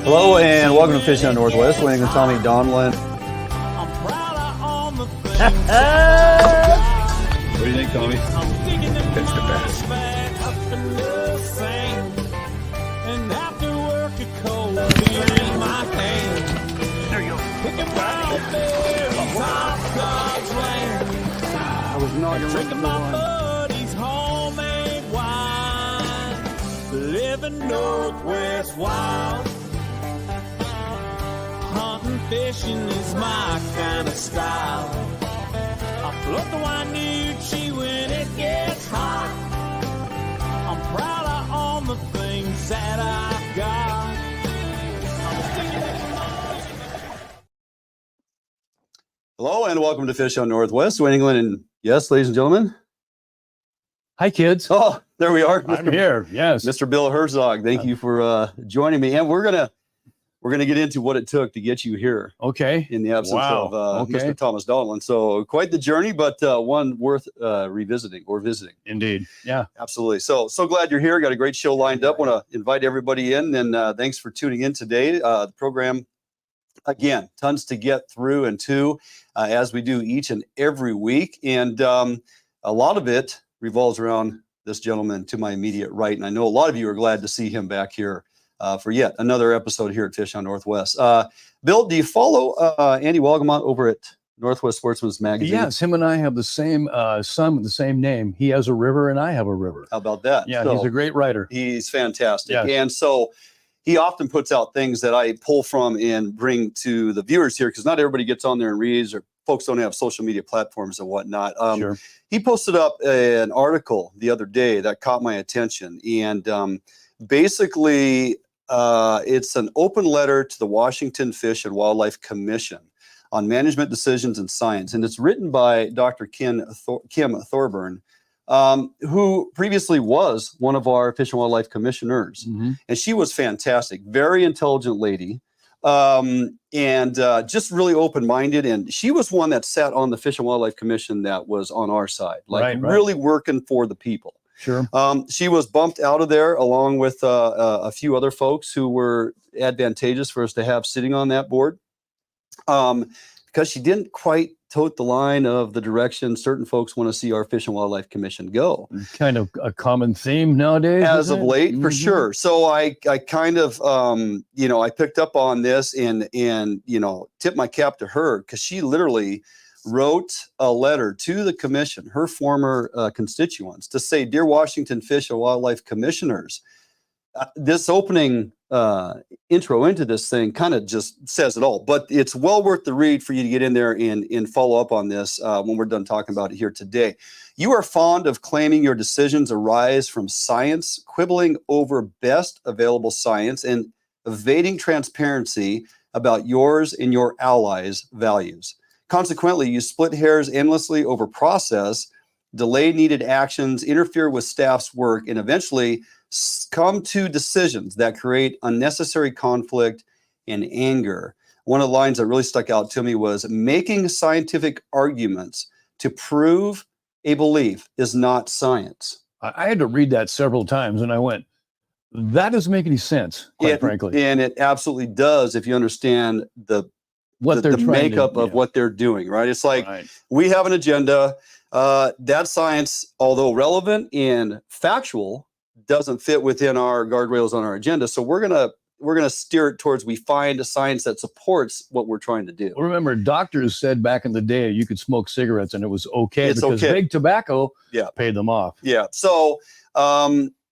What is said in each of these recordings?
Hello and welcome to Fishing on Northwest. My name is Tommy Donlin. What do you think, Tommy? It's the best. I was not going to drink my buddy's homemade wine, living Northwest wild. Hunting, fishing is my kind of style. I float the Wainuchi when it gets hot. I'm proud of all the things that I've got. Hello and welcome to Fish on Northwest, New England, and yes, ladies and gentlemen. Hi, kids. Oh, there we are. I'm here. Yes, Mr. Bill Herzog. Thank you for joining me, and we're gonna get into what it took to get you here. Okay. In the absence of Mr. Thomas Donlin. So quite the journey, but one worth revisiting or visiting. Indeed. Yeah. Absolutely. So glad you're here. Got a great show lined up. Want to invite everybody in, and thanks for tuning in today. The program. Again, tons to get through and to, as we do each and every week. And a lot of it revolves around this gentleman to my immediate right. And I know a lot of you are glad to see him back here for yet another episode here at Fish on Northwest. Bill, do you follow Andy Walgamont over at Northwest Sportsman's Magazine? Yes, him and I have the same son with the same name. He has a river and I have a river. How about that? Yeah, so, he's a great writer. He's fantastic. Yes. And so he often puts out things that I pull from and bring to the viewers here, because not everybody gets on there and reads, or folks don't have social media platforms and whatnot. Sure. He posted up an article the other day that caught my attention. And basically, it's an open letter to the Washington Fish and Wildlife Commission on management decisions and science. And it's written by Dr. Kim Thorburn, who previously was one of our Fish and Wildlife commissioners. Mm-hmm. And she was fantastic, very intelligent lady, and just really open-minded. And she was one that sat on the Fish and Wildlife Commission that was on our side, like really working for the people. Sure. She was bumped out of there along with a few other folks who were advantageous for us to have sitting on that board, because she didn't quite tote the line of the direction certain folks want to see our Fish and Wildlife Commission go. Kind of a common theme nowadays. As of late, for sure. So I kind of, I picked up on this and tipped my cap to her, because she literally wrote a letter to the commission, her former constituents, to say, "Dear Washington Fish and Wildlife Commissioners," this opening intro into this thing kind of just says it all, but it's well worth the read for you to get in there and follow up on this when we're done talking about it here today. You are fond of claiming your decisions arise from science, quibbling over best available science, and evading transparency about yours and your allies' values. Consequently, you split hairs endlessly over process, delay needed actions, interfere with staff's work, and eventually come to decisions that create unnecessary conflict and anger. One of the lines that really stuck out to me was, "Making scientific arguments to prove a belief is not science." I had to read that several times, and I went, that doesn't make any sense, quite frankly. And it absolutely does if you understand the makeup of what they're doing, right? It's like, we have an agenda. That science, although relevant and factual, doesn't fit within our guardrails on our agenda. So we're gonna steer it towards, we find a science that supports what we're trying to do. Well, remember, doctors said back in the day you could smoke cigarettes and it was okay, because big tobacco paid them off. Yeah. So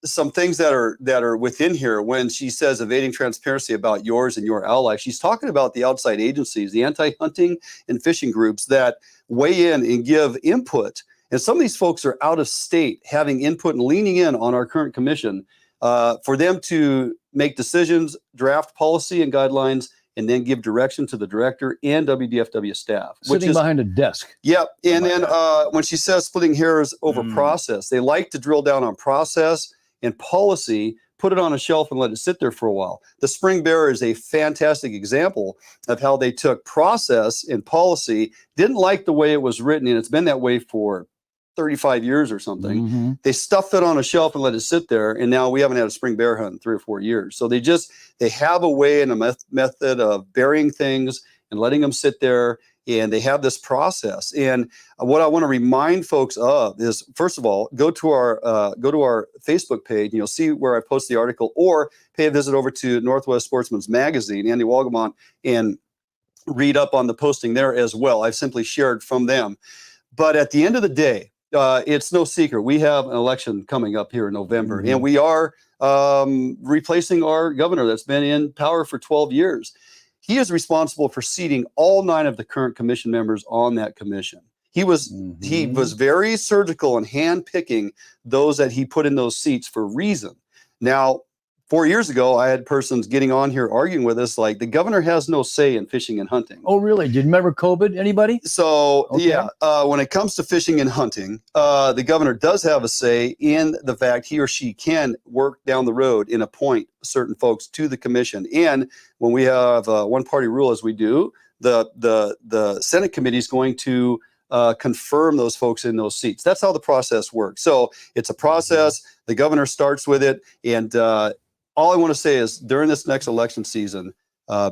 some things that are within here, when she says evading transparency about yours and your ally, she's talking about the outside agencies, the anti-hunting and fishing groups that weigh in and give input. And some of these folks are out of state, having input and leaning in on our current commission for them to make decisions, draft policy and guidelines, and then give direction to the director and WDFW staff. Sitting behind a desk. Yep. And then when she says splitting hairs over process, they like to drill down on process and policy, put it on a shelf and let it sit there for a while. The Spring Bear is a fantastic example of how they took process and policy, didn't like the way it was written, and it's been that way for 35 years or something. Mm-hmm. They stuff it on a shelf and let it sit there. And now we haven't had a spring bear hunt in 3 or 4 years. So they have a way and a method of burying things and letting them sit there. And they have this process. And what I want to remind folks of is, first of all, go to our Facebook page, and you'll see where I post the article, or pay a visit over to Northwest Sportsman's Magazine, Andy Walgamont, and read up on the posting there as well. I've simply shared from them. But at the end of the day, it's no secret. We have an election coming up here in November, and we are replacing our governor that's been in power for 12 years. He is responsible for seating all 9 of the current commission members on that commission. He was very surgical in handpicking those that he put in those seats for a reason. Now, 4 years ago, I had persons getting on here arguing with us like the governor has no say in fishing and hunting. Oh, really? Did you remember COVID? Anybody? So, yeah, when it comes to fishing and hunting, the governor does have a say in the fact he or she can work down the road and appoint certain folks to the commission. And when we have a one-party rule, as we do, the Senate committee is going to confirm those folks in those seats. That's how the process works. So it's a process. The governor starts with it, and all I want to say is during this next election season,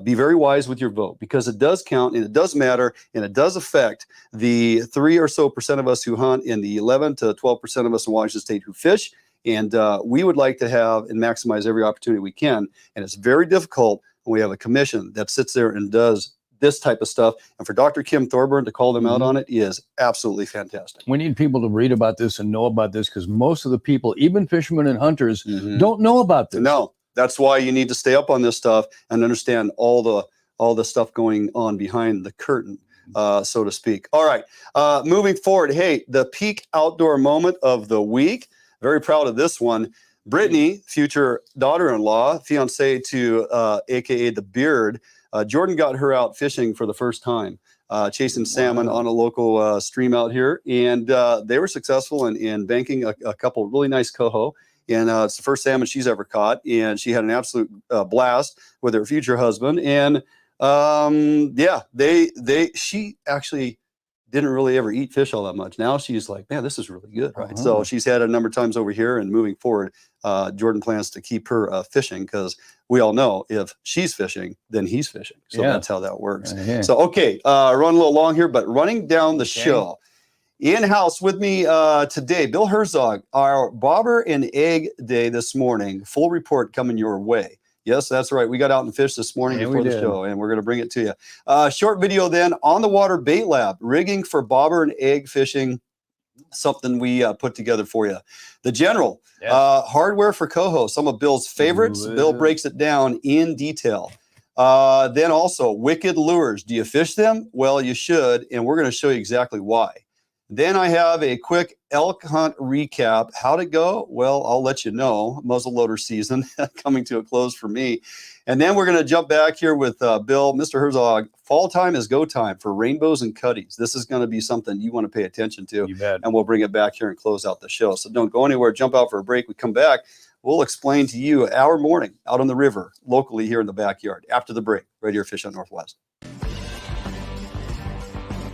be very wise with your vote, because it does count and it does matter and it does affect the 3% or so of us who hunt and the 11 to 12% of us in Washington State who fish. And we would like to have and maximize every opportunity we can. And it's very difficult when we have a commission that sits there and does this type of stuff. And for Dr. Kim Thorburn to call them out on it is absolutely fantastic. We need people to read about this and know about this, because most of the people, even fishermen and hunters, don't know about this. No, that's why you need to stay up on this stuff and understand all the stuff going on behind the curtain, so to speak. All right, moving forward. Hey, the peak outdoor moment of the week. Very proud of this one. Brittany, future daughter-in-law, fiance to AKA the Beard, Jordan got her out fishing for the first time, chasing salmon on a local stream out here. And they were successful in banking a couple really nice coho. And it's the first salmon she's ever caught. And she had an absolute blast with her future husband. And she actually didn't really ever eat fish all that much. Now she's like, man, this is really good, right? So she's had it a number of times over here, and moving forward, Jordan plans to keep her fishing, because we all know if she's fishing, then he's fishing. So that's how that works. So, okay, run a little long here, but running down the show. In-house with me today, Bill Herzog, our Bobber and Egg Day this morning. Full report coming your way. Yes, that's right. We got out and fished this morning before the show, and we're going to bring it to you. Short video then on the water bait lab, rigging for bobber and egg fishing, something we put together for you. The General, hardware for Coho, some of Bill's favorites. Bill breaks it down in detail. Then also, Wicked Lures. Do you fish them? Well, you should, and we're going to show you exactly why. Then I have a quick elk hunt recap. How'd it go? Well, I'll let you know. Muzzleloader season coming to a close for me. And then we're going to jump back here with Bill, Mr. Herzog. Fall time is go time for rainbows and cutties. This is going to be something you want to pay attention to. You bet. And we'll bring it back here and close out the show. So don't go anywhere. Jump out for a break. We come back. We'll explain to you our morning out on the river, locally here in the backyard. After the break, right here, Fish Out Northwest.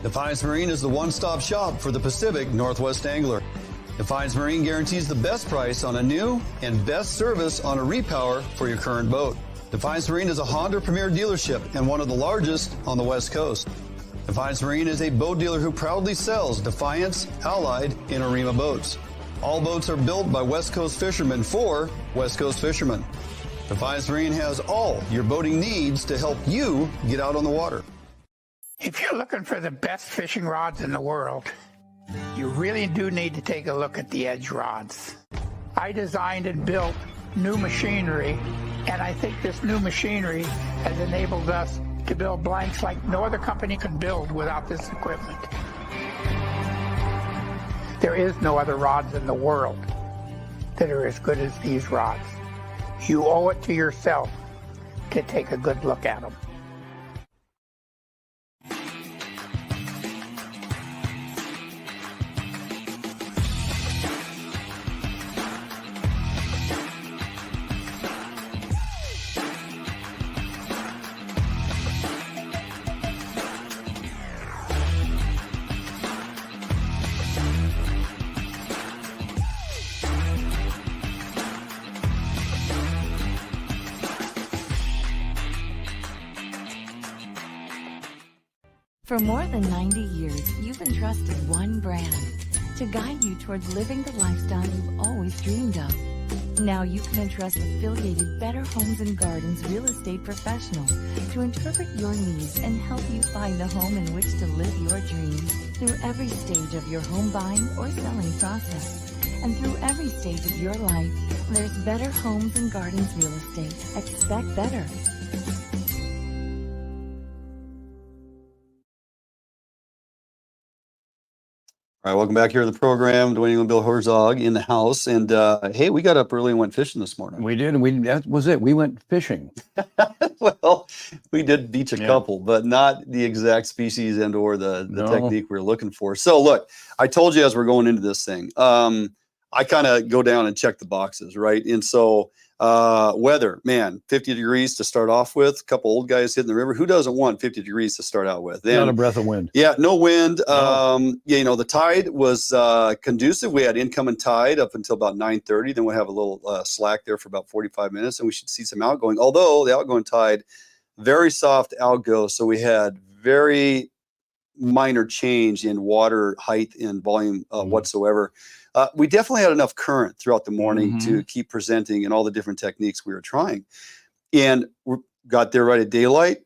Defiance Marine is the one-stop shop for the Pacific Northwest angler. Defiance Marine guarantees the best price on a new and best service on a repower for your current boat. Defiance Marine is a Honda Premier dealership and one of the largest on the West Coast. Defiance Marine is a boat dealer who proudly sells Defiance, Allied, and Arima boats. All boats are built by West Coast fishermen for West Coast fishermen. Defiance Marine has all your boating needs to help you get out on the water. If you're looking for the best fishing rods in the world, you really do need to take a look at the Edge rods. I designed and built new machinery, and I think this new machinery has enabled us to build blanks like no other company can build without this equipment. There is no other rods in the world that are as good as these rods. You owe it to yourself to take a good look at them. For more than 90 years, you've entrusted one brand to guide you towards living the lifestyle you've always dreamed of. Now you can entrust affiliated Better Homes and Gardens real estate professionals to interpret your needs and help you find the home in which to live your dreams through every stage of your home buying or selling process. And through every stage of your life, there's Better Homes and Gardens real estate. Expect better. All right, welcome back here to the program. Duane and Bill Herzog in the house. And hey, we got up early and went fishing this morning. We did. And that was it. We went fishing. Well, we did beach a couple, but not the exact species and or the technique we were looking for. So look, I told you as we're going into this thing, I kind of go down and check the boxes, right? And so weather, man, 50 degrees to start off with, a couple old guys hitting the river. Who doesn't want 50 degrees to start out with? Not a breath of wind. Yeah, no wind. No. Yeah, you know, the tide was conducive. We had incoming tide up until about 9:30. Then we'll have a little slack there for about 45 minutes, and we should see some outgoing. Although the outgoing tide, very soft outgo, so we had very minor change in water height and volume whatsoever. We definitely had enough current throughout the morning to keep presenting and all the different techniques we were trying. And we got there right at daylight.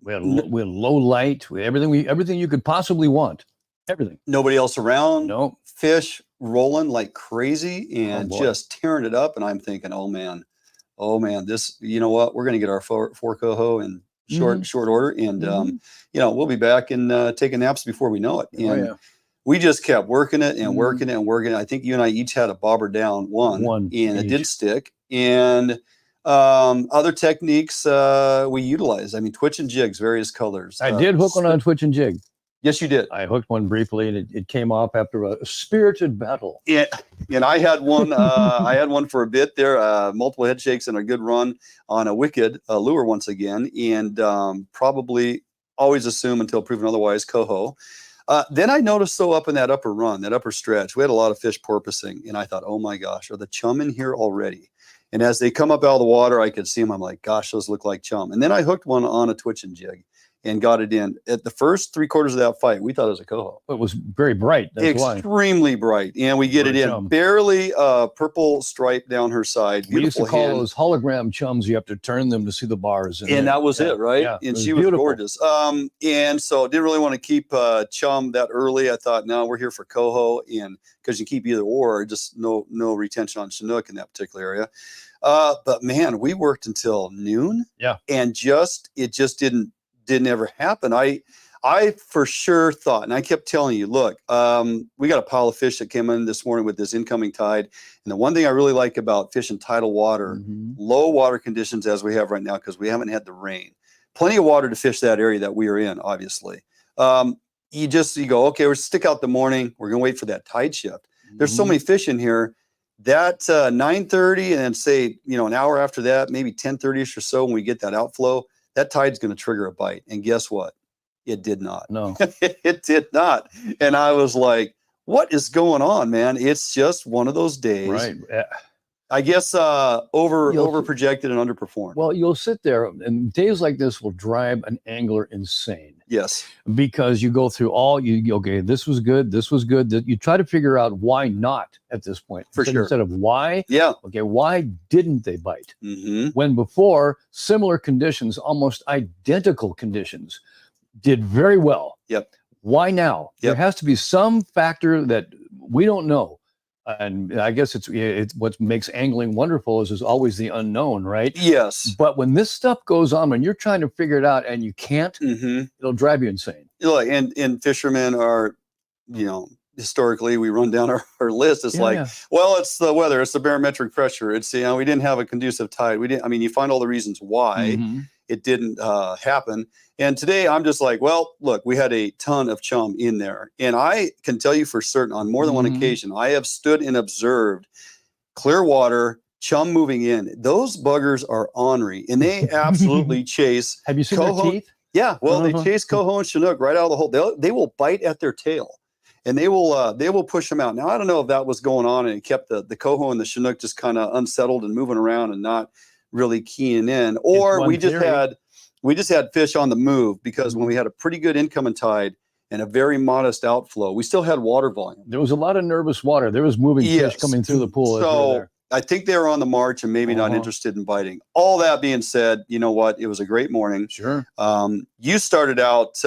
We had low light, everything you could possibly want. Everything. Nobody else around. No. Fish rolling like crazy and just tearing it up. And I'm thinking, oh man, this, you know what? We're going to get our four Coho in short order. And, you know, we'll be back and taking naps before we know it. And we just kept working it and working it and working it. I think you and I each had a bobber down one and it didn't stick. And other techniques we utilized. I mean, twitch and jigs, various colors. I did hook one on a twitch and jig. Yes, you did. I hooked one briefly, and it came off after a spirited battle. Yeah, and I had one. I had one for a bit there. Multiple head shakes and a good run on a wicked lure once again, and probably always assume until proven otherwise, Coho. Then I noticed up in that upper run, that upper stretch, we had a lot of fish porpoising, and I thought, oh my gosh, are the chum in here already? And as they come up out of the water, I could see them. I'm like, gosh, those look like chum. And then I hooked one on a twitch and jig and got it in. At the first 3/4 of that fight, we thought it was a Coho. It was very bright. That's extremely bright. And we get it in. Chum. Barely purple stripe down her side. We used to call hand. those hologram chums. You have to turn them to see the bars. And that was it, right? Yeah, and she was gorgeous. And so didn't really want to keep chum that early. I thought, no, we're here for Coho. And because you keep either or, just no retention on Chinook in that particular area. But man, we worked until noon. Yeah. And it just didn't ever happen. I for sure thought, and I kept telling you, look, we got a pile of fish that came in this morning with this incoming tide. And the one thing I really like about fishing tidal water, low water conditions as we have right now, because we haven't had the rain, plenty of water to fish that area that we are in, obviously. You go, okay, we'll stick out the morning. We're going to wait for that tide shift. There's so many fish in here that 9:30 and then say, an hour after that, maybe 10:30ish or so, when we get that outflow, that tide's going to trigger a bite. And guess what? It did not. No, it did not. And I was like, what is going on, man? It's just one of those days. Right. I guess over projected and underperformed. Well, you'll sit there, and days like this will drive an angler insane. Yes. Because you go through okay, this was good. You try to figure out why not at this point. For sure. Instead of why. Yeah. Okay, why didn't they bite? When before, similar conditions, almost identical conditions, did very well. Yep. Why now? Yep. There has to be some factor that we don't know. And I guess it's what makes angling wonderful is always the unknown, right? Yes. But when this stuff goes on, when you're trying to figure it out and you can't, it'll drive you insane. And fishermen are, historically we run down our list. It's well, it's the weather, it's the barometric pressure. It's, we didn't have a conducive tide. You find all the reasons why it didn't happen. And today I'm just like, well, look, we had a ton of chum in there. And I can tell you for certain on more than one occasion, I have stood and observed clear water, chum moving in. Those buggers are ornery and they absolutely chase. Have you seen Coho. their teeth? Yeah. Well, they chase Coho and Chinook right out of the hole. They will bite at their tail and they will push them out. Now, I don't know if that was going on and it kept the Coho and the Chinook just kind of unsettled and moving around and not really keying in, or we we just had fish on the move because when we had a pretty good incoming tide and a very modest outflow, we still had water volume. There was a lot of nervous water. There was moving fish coming through the pool. So I think they were on the march and maybe not interested in biting. All that being said, you know what? It was a great morning. Sure. You started out,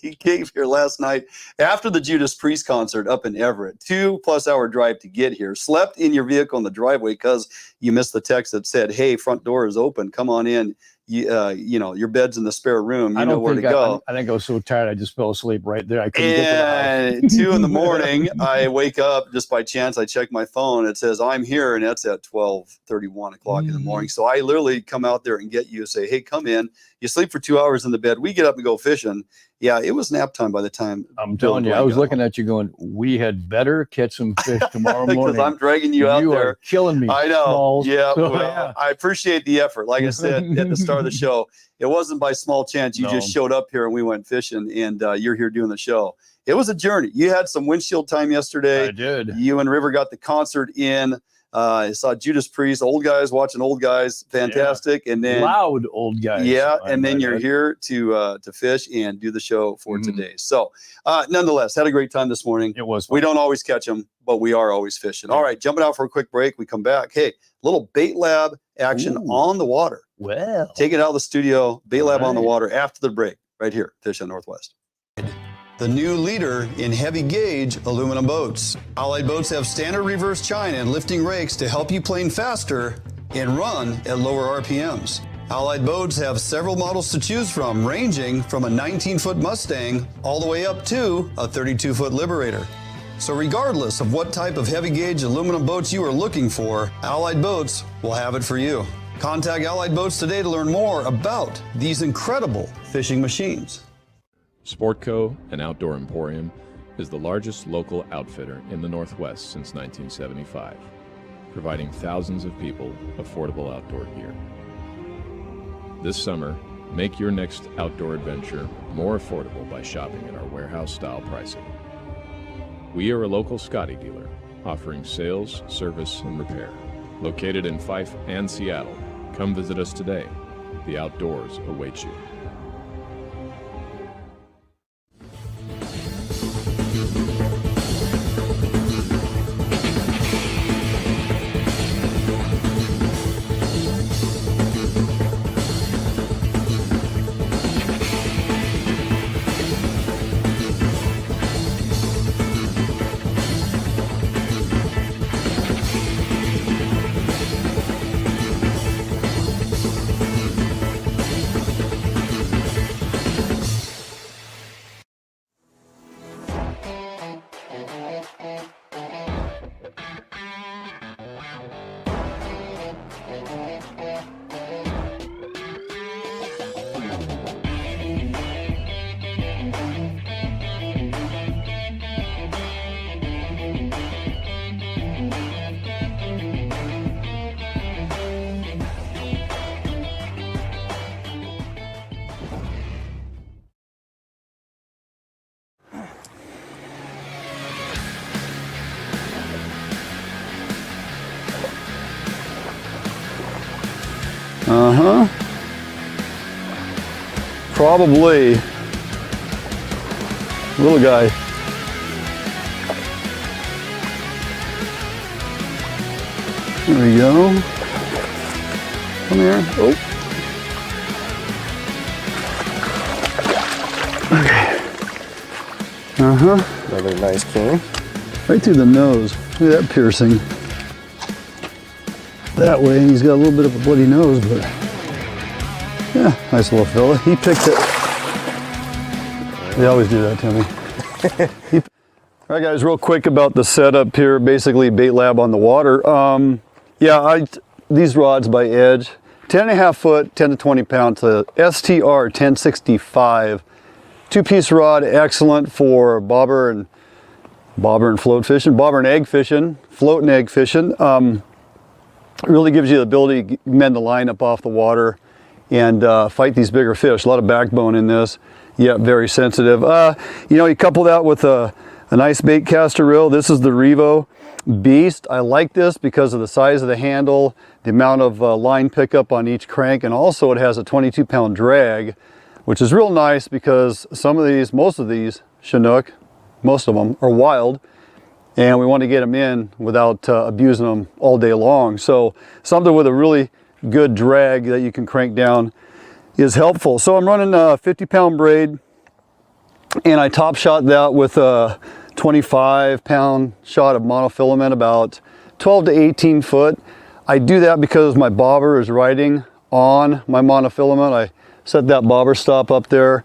you came here last night after the Judas Priest concert up in Everett, 2+ hour drive to get here, slept in your vehicle in the driveway because you missed the text that said, hey, front door is open. Come on in. You know, your bed's in the spare room. You know where to go. I think I was so tired I just fell asleep right there. I couldn't get And 2 in the morning, I wake up just by chance. I check my phone. It says I'm here, and that's at 12:31 o'clock in the morning. So I literally come out there and get you. Say, hey, come in. You sleep for 2 hours in the bed. We get up and go fishing. Yeah, it was nap time by the time. I'm telling you, I was looking at you going, we had better catch some fish tomorrow morning. Because I'm dragging you out there. You are killing me. I know. Smalls. Yeah, So, well, I appreciate the effort. Like I said at the start of the show, it wasn't by small chance you just showed up here and we went fishing, and you're here doing the show. It was a journey. You had some windshield time yesterday. I did. You and River got the concert in. I saw Judas Priest, old guys watching old guys, fantastic, and then loud old guys. Yeah, and then you're here to fish and do the show for today. So, nonetheless, had a great time this morning. It was fun. We don't always catch them, but we are always fishing. All right, jumping out for a quick break. We come back. Hey, little bait lab action on the water. Well, take it out of the studio. Bait lab on the water after the break, right here, Fish on Northwest. The new leader in heavy gauge aluminum boats. Allied boats have standard reverse chine and lifting rakes to help you plane faster and run at lower RPMs. Allied boats have several models to choose from, ranging from a 19-foot Mustang all the way up to a 32-foot Liberator. So regardless of what type of heavy gauge aluminum boats you are looking for, Allied Boats will have it for you. Contact Allied Boats today to learn more about these incredible fishing machines. Sportco, an outdoor emporium, is the largest local outfitter in the Northwest since 1975, providing thousands of people affordable outdoor gear. This summer, make your next outdoor adventure more affordable by shopping at our warehouse-style pricing. We are a local Scotty dealer, offering sales, service, and repair. Located in Fife and Seattle, come visit us today. The outdoors await you. Probably little guy. There we go. Come here. Oh. Okay. Another nice king. Right through the nose. Look at that piercing. That way, and he's got a little bit of a bloody nose, but yeah, nice little fella. He picked it. They always do that to me. All right, guys, real quick about the setup here. Basically, bait lab on the water. These rods by Edge, 10.5 foot, 10 to 20 pound to STR 1065. 2-piece rod, excellent for bobber and float fishing, bobber and egg fishing, float and egg fishing. It really gives you the ability to mend the line up off the water and fight these bigger fish. A lot of backbone in this, yet very sensitive. You couple that with a nice bait caster reel. This is the Revo. beast. I like this because of the size of the handle, the amount of line pickup on each crank, and also it has a 22-pound drag, which is real nice because most of these Chinook, most of them are wild, and we want to get them in without abusing them all day long. So something with a really good drag that you can crank down is helpful. So I'm running a 50-pound braid, and I top shot that with a 25-pound shot of monofilament, about 12 to 18 foot. I do that because my bobber is riding on my monofilament. I set that bobber stop up there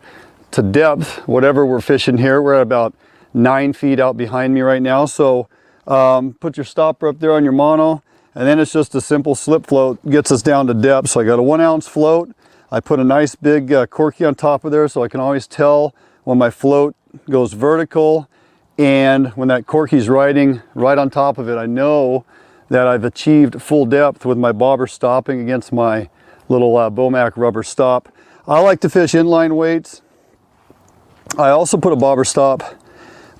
to depth, whatever we're fishing here. We're at about 9 feet out behind me right now. So put your stopper up there on your mono, and then it's just a simple slip float, gets us down to depth. So I got a 1 ounce float. I put a nice big corky on top of there so I can always tell when my float goes vertical, and when that corky's riding right on top of it, I know that I've achieved full depth with my bobber stopping against my little Bomac rubber stop. I like to fish inline weights. I also put a bobber stop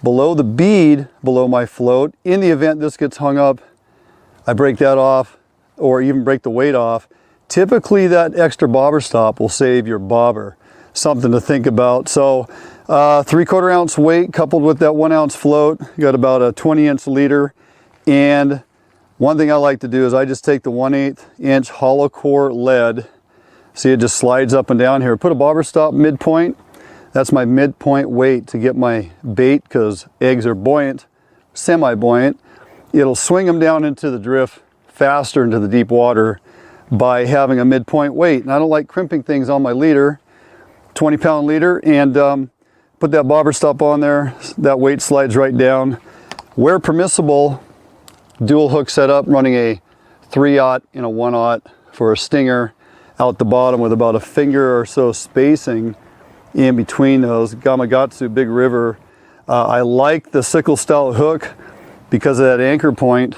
below the bead, below my float. In the event this gets hung up, I break that off, or even break the weight off. Typically that extra bobber stop will save your bobber. Something to think about. So 3/4 ounce weight coupled with that 1 ounce float, you got about a 20-inch leader. And one thing I like to do is I just take the 1/8 inch hollow core lead. See, it just slides up and down here. Put a bobber stop midpoint. That's my midpoint weight to get my bait, because eggs are buoyant, semi-buoyant. It'll swing them down into the drift faster into the deep water by having a midpoint weight. And I don't like crimping things on my leader, 20-pound leader, and put that bobber stop on there. That weight slides right down. Where permissible, dual hook setup, running a 3/0 and a 1/0 for a stinger out the bottom with about a finger or so spacing in between those. Gamakatsu Big River. I like the sickle style hook because of that anchor point.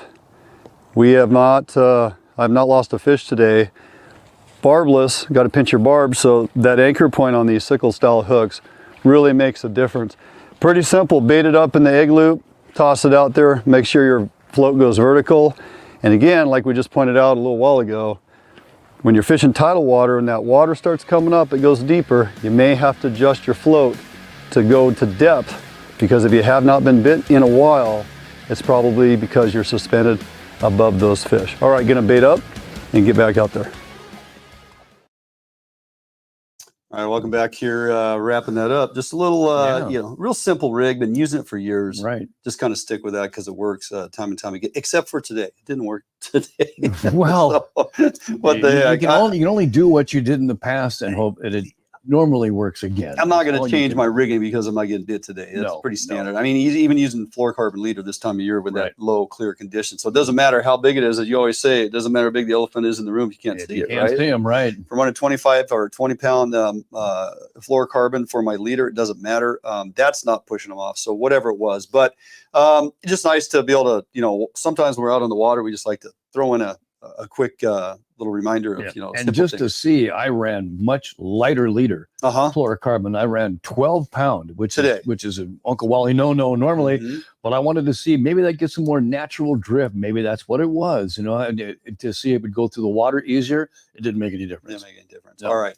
We have not, I've not lost a fish today. Barbless, got to pinch your barb, so that anchor point on these sickle style hooks really makes a difference. Pretty simple. Bait it up in the egg loop, toss it out there, make sure your float goes vertical. And again, like we just pointed out a little while ago, when you're fishing tidal water and that water starts coming up, it goes deeper, you may have to adjust your float to go to depth, because if you have not been bit in a while, it's probably because you're suspended above those fish. All right, gonna bait up and get back out there. All right, welcome back here, wrapping that up. Just a little, you know, real simple rig, been using it for years. Right. Just kind of stick with that because it works time and time again, except for today. It didn't work today. Well, so, what the heck? You can only do what you did in the past and hope it normally works again. I'm not going to change my rigging because I'm not getting bit today. That's pretty standard. I mean, even using fluorocarbon leader this time of year with that low clear condition. So it doesn't matter how big it is. As you always say, it doesn't matter how big the elephant is in the room. You can't see it, right? You can't see him, right? If I'm running 25 or 20-pound fluorocarbon for my leader, it doesn't matter. That's not pushing them off. So whatever it was. But it's just nice to be able to, you know, sometimes when we're out on the water, we just like to throw in a quick little reminder of, you know, and just to see, I ran much lighter leader fluorocarbon. I ran 12-pound, which is an Uncle Wally no normally, but I wanted to see maybe that gets some more natural drift. Maybe that's what it was, you know, and to see it would go through the water easier. It didn't make any difference. Didn't make any difference. No. All right.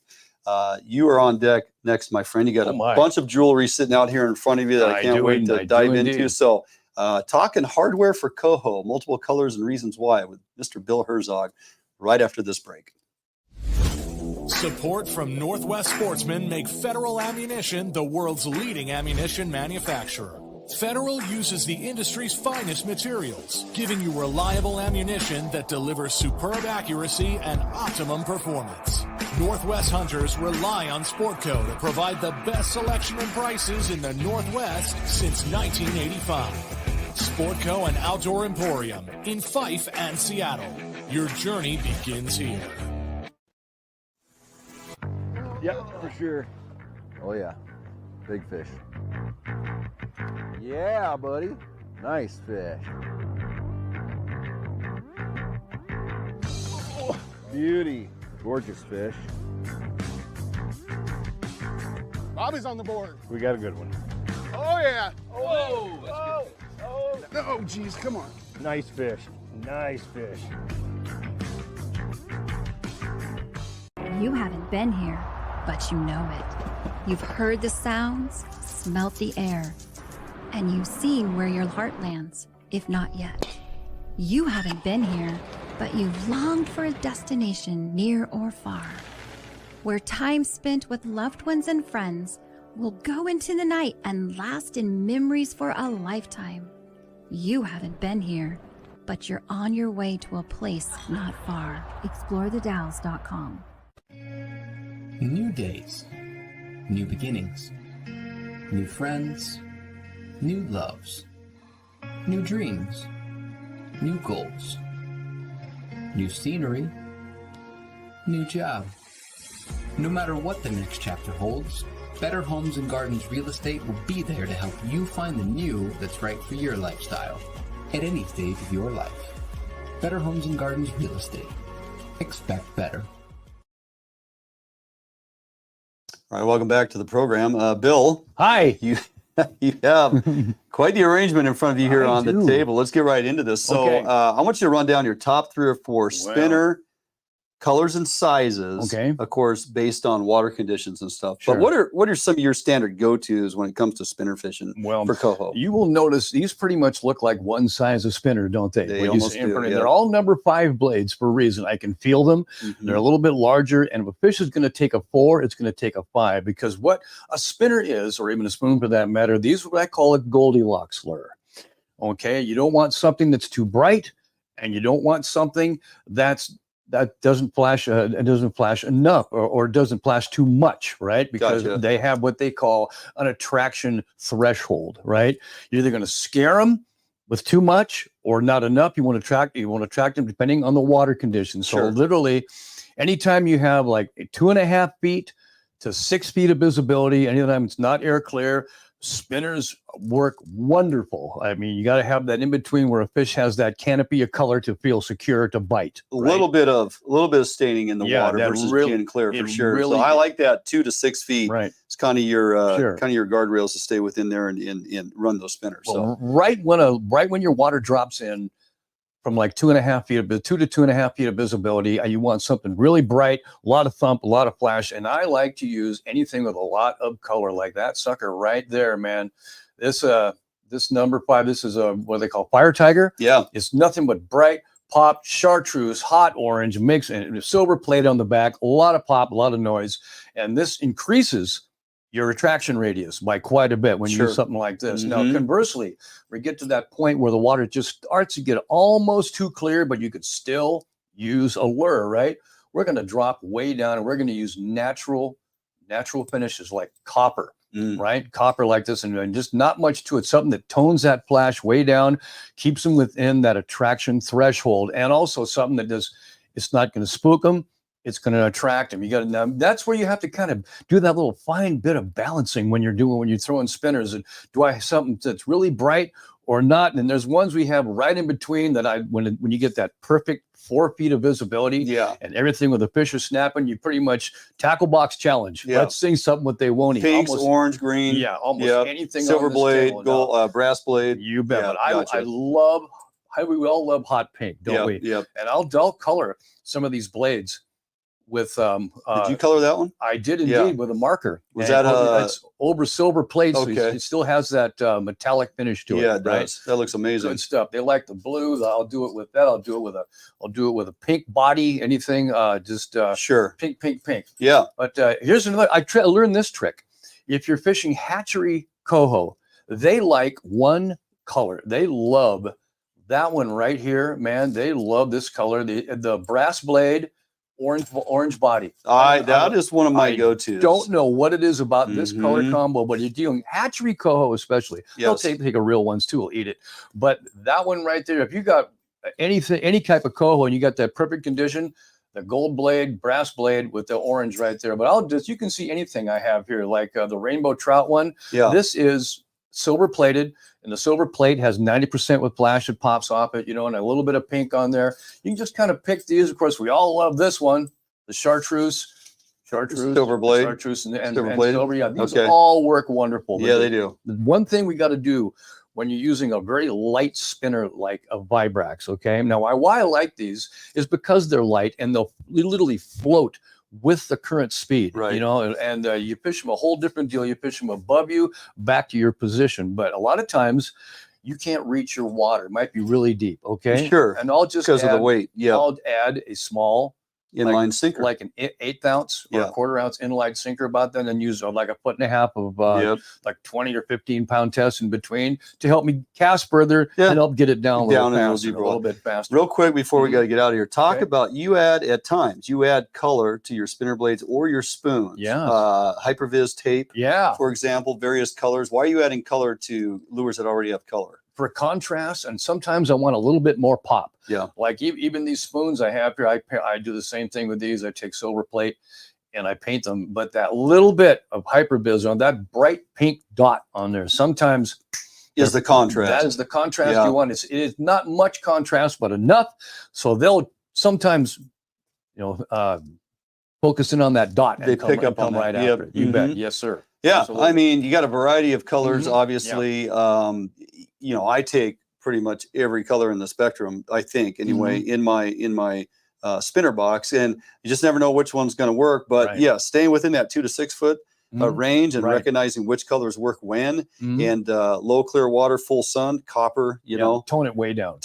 You are on deck next, my friend. You got a bunch of jewelry sitting out here in front of you that I can't wait to dive into. So talking hardware for Coho, multiple colors and reasons why, with Mr. Bill Herzog right after this break. Support from Northwest Sportsmen make Federal Ammunition the world's leading ammunition manufacturer. Federal uses the industry's finest materials, giving you reliable ammunition that delivers superb accuracy and optimum performance. Northwest hunters rely on Sportco to provide the best selection and prices in the Northwest since 1985. Sportco and Outdoor Emporium in Fife and Seattle. Your journey begins here. Yep, for sure. Oh yeah, big fish. Yeah, buddy. Nice fish. Oh, beauty. Gorgeous fish. Bobby's on the board. We got a good one. Oh yeah. Whoa. Oh, geez, come on. Nice fish. Nice fish. You haven't been here, but you know it. You've heard the sounds, smelt the air, and you've seen where your heart lands, if not yet. You haven't been here, but you've longed for a destination near or far, where time spent with loved ones and friends will go into the night and last in memories for a lifetime. You haven't been here, but you're on your way to a place not far. ExploreTheDalles.com. New days, new beginnings, new friends, new loves, new dreams, new goals, new scenery, new job. No matter what the next chapter holds, Better Homes and Gardens Real Estate will be there to help you find the new that's right for your lifestyle at any stage of your life. Better Homes and Gardens Real Estate. Expect better. All right, welcome back to the program. Bill. Hi. You have quite the arrangement in front of you here on the table. Let's get right into this. So I want you to run down your top 3 or 4 spinner colors and sizes, of course, based on water conditions and stuff. But what are some of your standard go-tos when it comes to spinner fishing for coho? You will notice these pretty much look like one size of spinner, don't they? They almost do, They're all number 5 blades for a reason. I can feel them. They're a little bit larger, and if a fish is going to take a 4, it's going to take a 5, because what a spinner is, or even a spoon for that matter, these are what I call a Goldilocks lure. Okay, you don't want something that's too bright, and you don't want something that doesn't flash enough, or doesn't flash too much, right? Because they have what they call an attraction threshold, right? You're either going to scare them with too much or not enough. You want to attract them depending on the water conditions. So literally, anytime you have like 2.5 feet to 6 feet of visibility, anytime it's not air clear, spinners work wonderful. I mean, you got to have that in between where a fish has that canopy of color to feel secure to bite. A little bit of staining in the water versus being clear for sure. So I like that 2 to 6 feet. Right. It's kind of your guardrails to stay within there and run those spinners. Well, right when your water drops in from like 2.5 feet, 2 to 2.5 feet of visibility, you want something really bright, a lot of thump, a lot of flash, and I like to use anything with a lot of color, like that sucker right there, man. This number 5, this is what they call Fire Tiger. Yeah, it's nothing but bright pop, chartreuse, hot orange mix, and silver plate on the back. A lot of pop, a lot of noise, and this increases your attraction radius by quite a bit when you use something like this. Now, conversely, we get to that point where the water just starts to get almost too clear, but you could still use a lure, right? We're going to drop way down, and we're going to use natural finishes like copper, right? Copper like this, and just not much to it. Something that tones that flash way down, keeps them within that attraction threshold, and also something that it's not going to spook them. It's going to attract them. Now that's where you have to kind of do that little fine bit of balancing when you're throwing spinners. And do I have something that's really bright or not? And there's ones we have right in between that when you get that perfect 4 feet of visibility, and everything with the fish is snapping, you pretty much tackle box challenge. Let's sing something what they won't eat. Pinks, orange, green, almost anything. Silver blade, gold, brass blade. You bet. But we all love hot pink, don't we? Yep. And I'll color some of these blades with did you color that one? I did indeed, with a marker. Was that it's over silver plate, so it still has that metallic finish to it. Yeah, it does. That looks amazing. Good stuff. They like the blue. I'll do it with that. I'll do it with a pink body. Anything, pink. Yeah. But here's another. I learned this trick. If you're fishing hatchery coho, they like one color. They love that one right here, man. They love this color. The brass blade. Orange body. That is one of my go-tos. Don't know what it is about this color combo, but you're dealing hatchery coho especially. They'll take a real ones too, will eat it. But that one right there, if you got any type of coho and you got that perfect condition, the gold blade, brass blade with the orange right there. But you can see anything I have here, like the rainbow trout one. Yeah. This is silver plated, and the silver plate has 90% with flash that pops off it, and a little bit of pink on there. You can just kind of pick these. Of course, we all love this one, the chartreuse, silver blade, chartreuse, and silver blade. Silver. Yeah, these all work wonderful. Yeah, they do. The one thing we got to do when you're using a very light spinner like a Vibrax, okay? Now, why I like these is because they're light and they'll literally float with the current speed, Right. you know, and you fish them a whole different deal. You fish them above you, back to your position. But a lot of times you can't reach your water. It might be really deep, okay? Sure. And I'll just because of the weight. Yeah. I'll add a small inline sinker, like an 1/8 ounce or a 1/4 ounce inline sinker about that, and use like a 1.5 foot of like 20 or 15 pound tests in between to help me cast further and help get it down a little bit faster. Real quick before we got to get out of here, talk about you add color to your spinner blades or your spoons. Hypervis tape, for example, various colors. Why are you adding color to lures that already have color? For contrast, and sometimes I want a little bit more pop. Yeah. Like even these spoons I have here, I do the same thing with these. I take silver plate and I paint them, but that little bit of Hypervis on that bright pink dot on there sometimes is the contrast. That is the contrast you want. It is not much contrast, but enough. So they'll sometimes, focus in on that dot. They pick up on that. Right after. You bet. Yes, sir. Yeah. Absolutely. I mean, you got a variety of colors, obviously. I take pretty much every color in the spectrum, I think, anyway, in my spinner box, and you just never know which one's going to work. But staying within that 2 to 6 foot range and recognizing which colors work when, and low clear water, full sun, copper, tone it way down.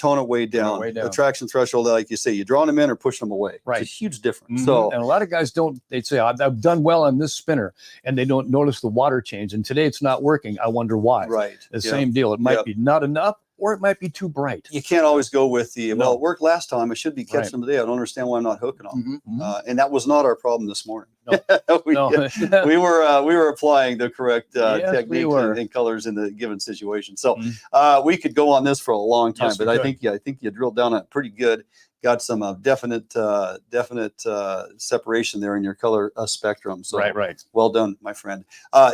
Attraction threshold, like you say, you drawing them in or pushing them away. Right. It's a huge difference. So, and a lot of guys they'd say, I've done well on this spinner, and they don't notice the water change. And today it's not working. I wonder why. Right. The same deal. It might be not enough, or it might be too bright. You can't always go with the, well, it worked last time, I should be catching them today. I don't understand why I'm not hooking them. And that was not our problem this morning. No. we were applying the correct techniques and colors in the given situation. So we could go on this for a long time, but I think you drilled down on it pretty good. Got some definite separation there in your color spectrum. So right. Well done, my friend.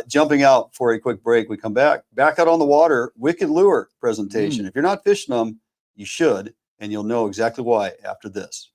Jumping out for a quick break. We come back out on the water. Wicked lure presentation. If you're not fishing them, you should, and you'll know exactly why after this.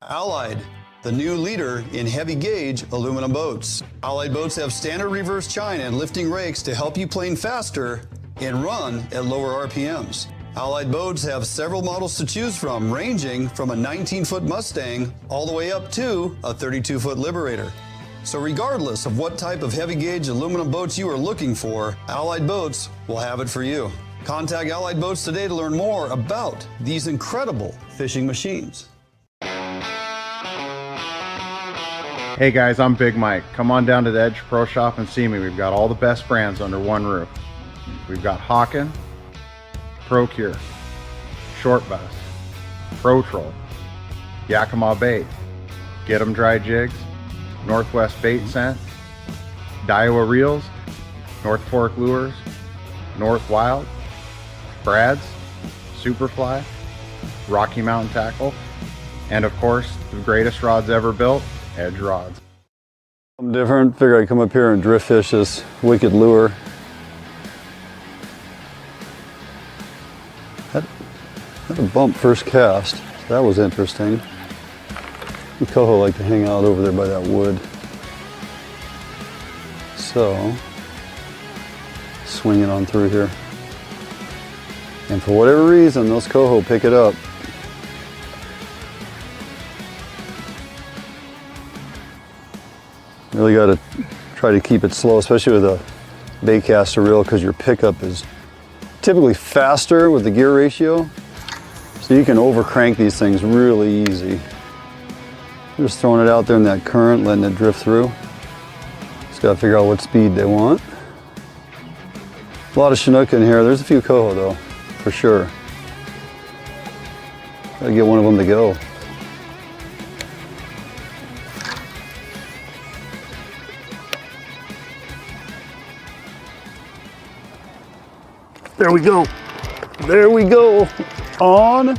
Allied, the new leader in heavy gauge aluminum boats. Allied boats have standard reverse chine and lifting rakes to help you plane faster and run at lower RPMs. Allied boats have several models to choose from, ranging from a 19-foot Mustang all the way up to a 32-foot Liberator. So regardless of what type of heavy gauge aluminum boats you are looking for, Allied Boats will have it for you. Contact Allied Boats today to learn more about these incredible fishing machines. Hey guys, I'm Big Mike. Come on down to the Edge Pro Shop and see me. We've got all the best brands under one roof. We've got Hawken, ProCure, Short Bass, Pro Troll, Yakima Bait, Get 'em Dry Jigs, Northwest Bait Scent, Daiwa Reels, North Fork Lures, North Wild, Brad's, Superfly, Rocky Mountain Tackle, and of course, the greatest rods ever built, Edge rods. I'm different. Figure I'd come up here and drift fish this wicked lure. Had a bump first cast. That was interesting. The Coho like to hang out over there by that wood. So, swinging on through here. And for whatever reason, those Coho pick it up. Really got to try to keep it slow, especially with a bait caster reel, because your pickup is typically faster with the gear ratio, so you can overcrank these things really easy. Just throwing it out there in that current, letting it drift through. Just gotta figure out what speed they want. A lot of Chinook in here. There's a few Coho though, for sure. Gotta get one of them to go. There we go. There we go. On.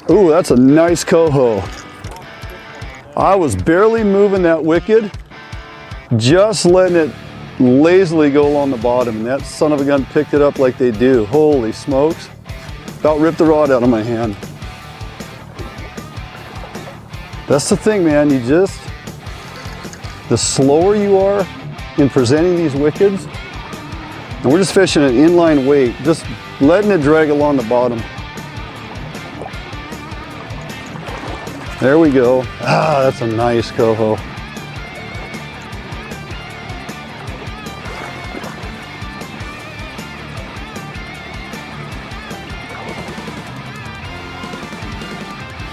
Ooh, that's a nice Coho. I was barely moving that wicked, just letting it lazily go along the bottom, and that son of a gun picked it up like they do. Holy smokes. About ripped the rod out of my hand. That's the thing, man. The slower you are in presenting these wickeds, and we're just fishing an inline weight, just letting it drag along the bottom. There we go. Ah, that's a nice Coho.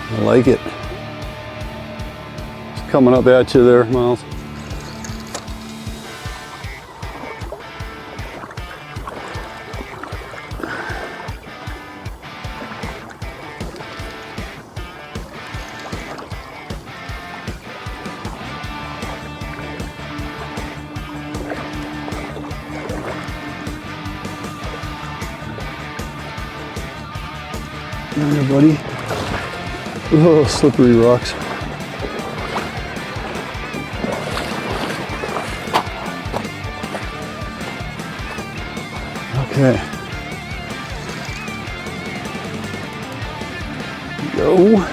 I like it. It's coming up at you there, Miles. There, buddy. Oh, slippery rocks. Okay. Go.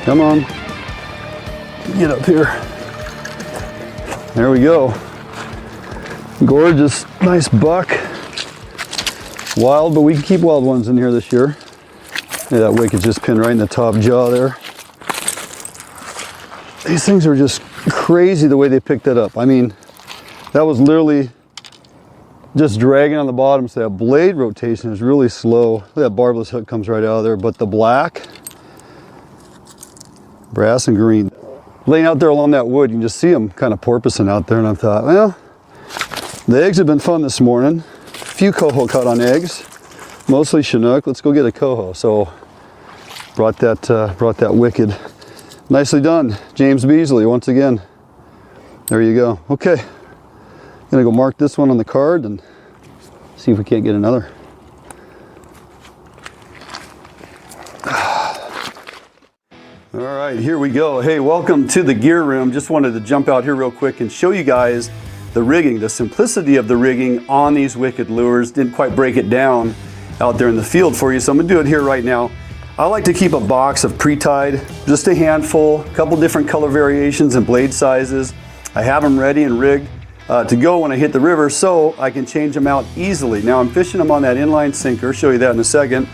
Come on. Get up here. There we go. Gorgeous, nice buck. Wild, but we can keep wild ones in here this year. Yeah, that wicked just pinned right in the top jaw there. These things are just crazy the way they picked that up. I mean, that was literally just dragging on the bottom, so that blade rotation is really slow. That barbless hook comes right out of there, but the black, brass and green. Laying out there along that wood, you can just see them kind of porpoising out there, and I thought, well, the eggs have been fun this morning. A few Coho caught on eggs, mostly Chinook. Let's go get a Coho. So brought that wicked. Nicely done, James Beasley, once again. There you go. Okay, gonna go mark this one on the card and see if we can't get another. All right, here we go. Hey, welcome to the gear room. Just wanted to jump out here real quick and show you guys the rigging, the simplicity of the rigging on these wicked lures. Didn't quite break it down out there in the field for you, so I'm gonna do it here right now. I like to keep a box of pre-tied, just a handful, a couple different color variations and blade sizes. I have them ready and rigged to go when I hit the river, so I can change them out easily. Now I'm fishing them on that inline sinker, show you that in a second.